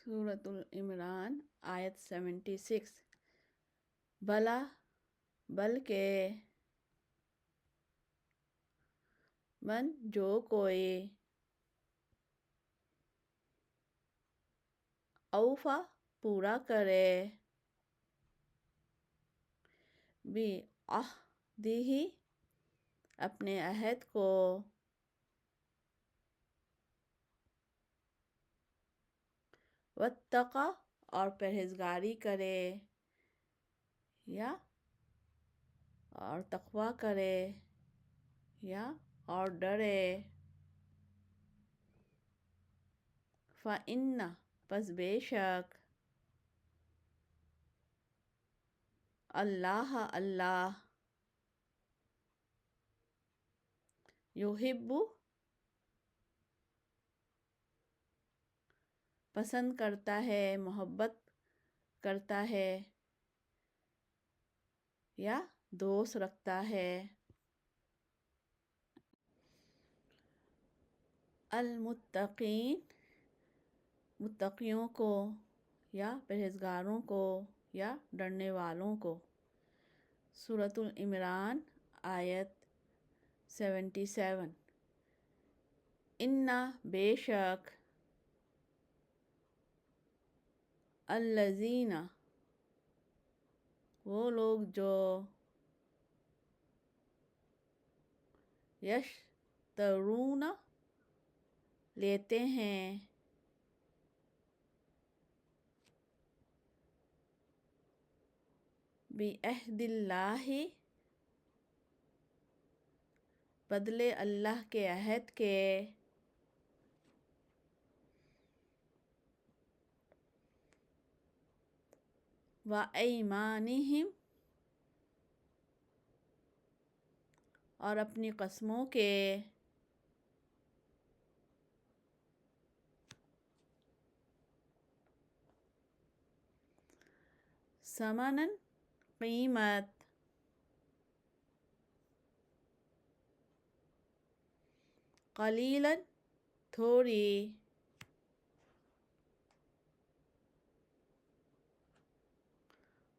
سورۃ العمران آیت 76۔ بھلا بلکہ من جو کوئی اوفا پورا کرے بھی عہدہ اپنے عہد کو واتقی اور پرہیزگاری کرے یا اور تقوی کرے یا اور ڈرے فَإِنَّ پس بے شک اللہ یحب پسند کرتا ہے، محبت کرتا ہے یا دوست رکھتا ہے المتقین متقیوں کو یا پرہیزگاروں کو یا ڈرنے والوں کو۔ سورۃ العمران آیت 77۔ اِنَّ بے شک الذین وہ لوگ جو یشترون لیتے ہیں بعہد اللہ بدلے اللہ کے عہد کے وَأَیْمَانِہِمْ اور اپنی قسموں کے ثمناً قیمت قلیلاً تھوڑی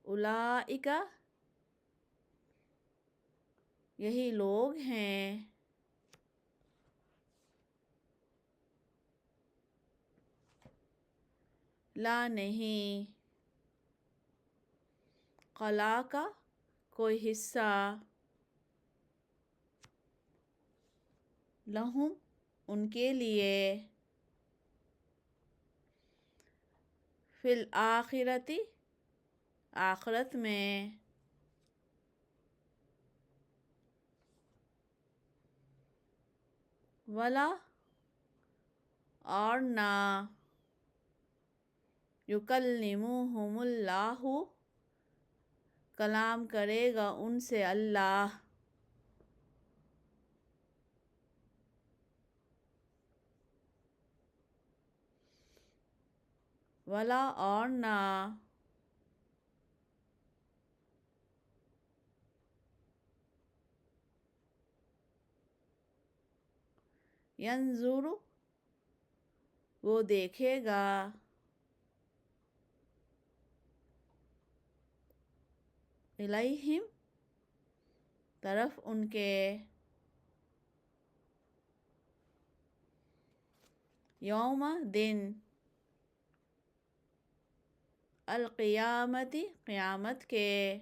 اولئک یہی لوگ ہیں لا نہیں خلا کا کوئی حصہ لہم ان کے لیے فی الآخرۃ آخرت میں ولا اور نہ یکلمہم اللہ کلام کرے گا ان سے اللہ ولا اور نہ ینظر وہ دیکھے گا الیہم طرف ان کے یوم دن القیامت قیامت کے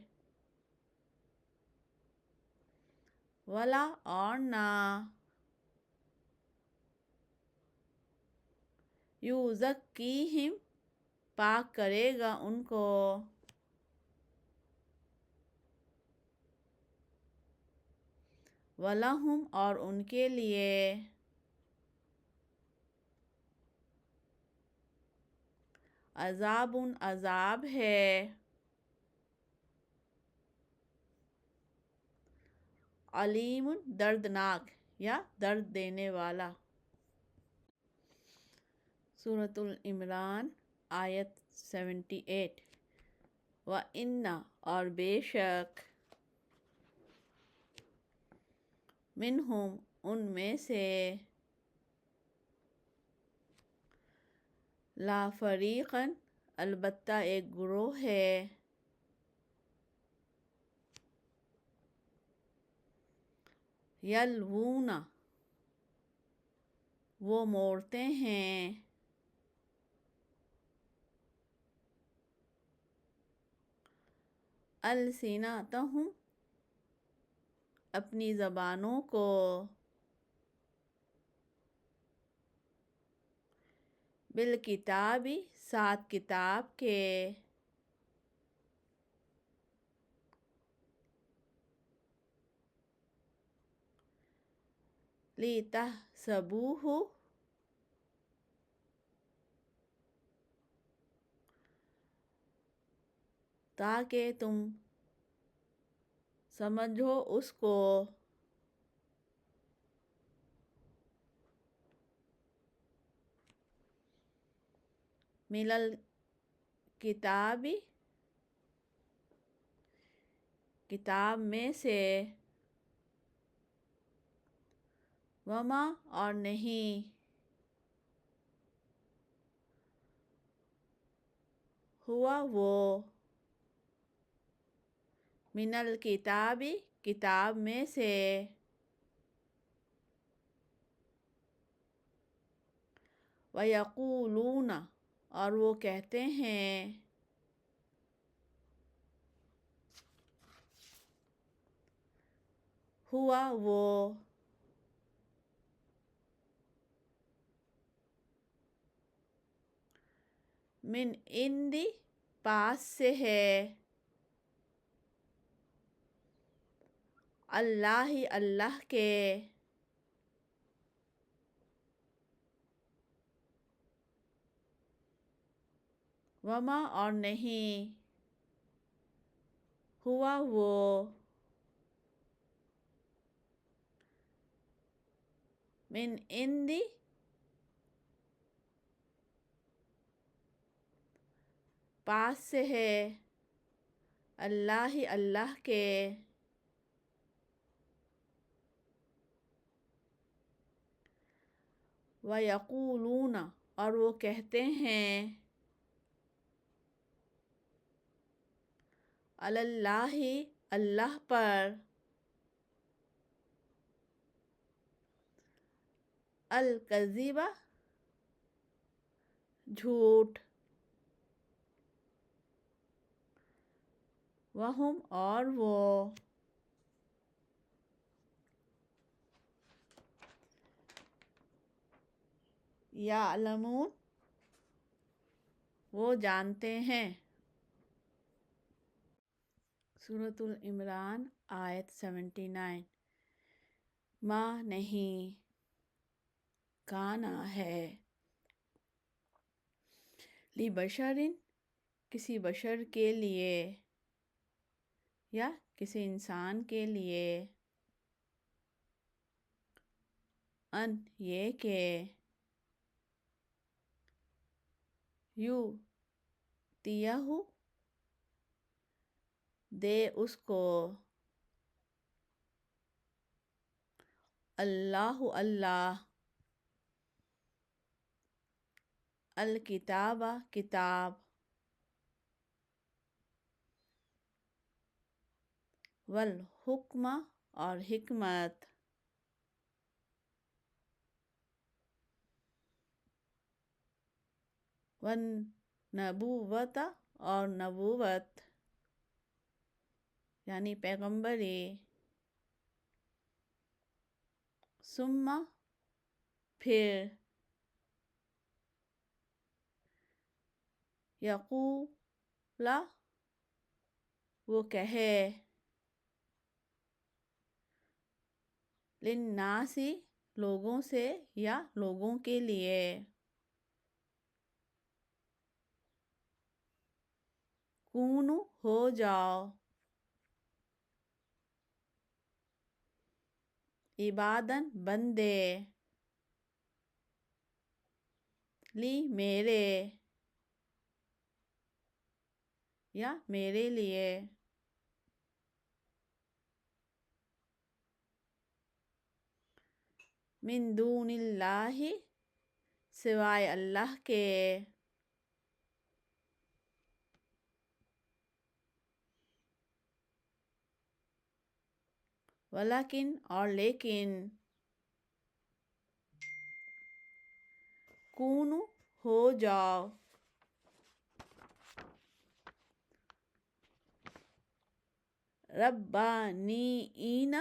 ولا اور نہ یزکیہم پاک کرے گا ان کو وَلَهُمْ اور ان کے لیے عذاب عذاب ہے علیم دردناک یا درد دینے والا۔ سورۃ العمران آیت 78۔ وَإِنَّ اور بے شک منہم ان میں سے لا فریقاً البتہ ایک گروہ ہے، یلوون وہ موڑتے ہیں، السنتہم اپنی زبانوں کو، بالکتاب ساتھ کتاب کے، لِتَحْسَبُوهُ تاکہ تم سمجھو اس کو، من الکتاب کتاب میں سے، وما اور نہیں، ہوا وہ، من الکتاب کتاب میں سے، وَيَقُولُونَ اور وہ کہتے ہیں، ہوا وہ، من عند پاس سے ہے، اللہ اللہ کے، وما اور نہیں، ہوا وہ، من عند پاس سے ہے، اللہ اللہ کے، وَيَقُولُونَ اور وہ کہتے ہیں، علی اللہ اللہ پر، الکذب جھوٹ، وہم اور وہ، یعلمون وہ جانتے ہیں۔ سورۃ العمران آیت 79۔ ما نہیں، کانا ہے، لبشر کسی بشر کے لیے یا کسی انسان کے لیے، ان یہ کہ، یؤتیہ دے اس کو، اللہ اللہ، الکتاب کتاب، والحکم اور حکمت، والنبوت اور نبوت یعنی پیغمبری، ثم پھر، یقول وہ کہے، للناس لوگوں سے یا لوگوں کے لیے، کونو ہو جاؤ، عباداً بندے، لی میرے، یا میرے لیے، من دون اللہ سوائے اللہ کے، ولیکن اور لیکن، کونو ہو جاؤ، ربانیین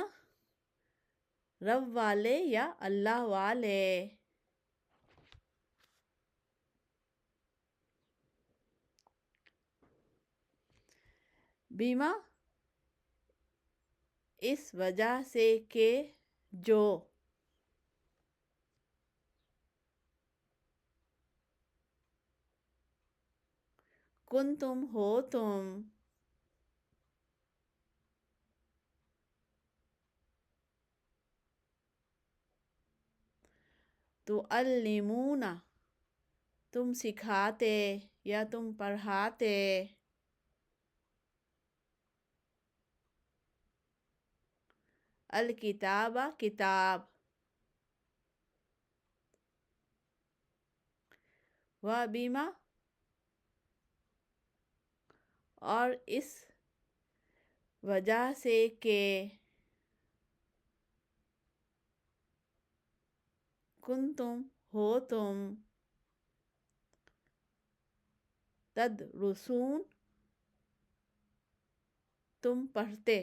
رب والے یا اللہ والے، بیما اس وجہ سے کہ جو کنتم ہو تم، تعلمون تم سکھاتے یا تم پڑھاتے، الکتاب کتاب، و بیما اور اس وجہ سے کہ کنتم ہو تم، تدرسون تم پڑھتے،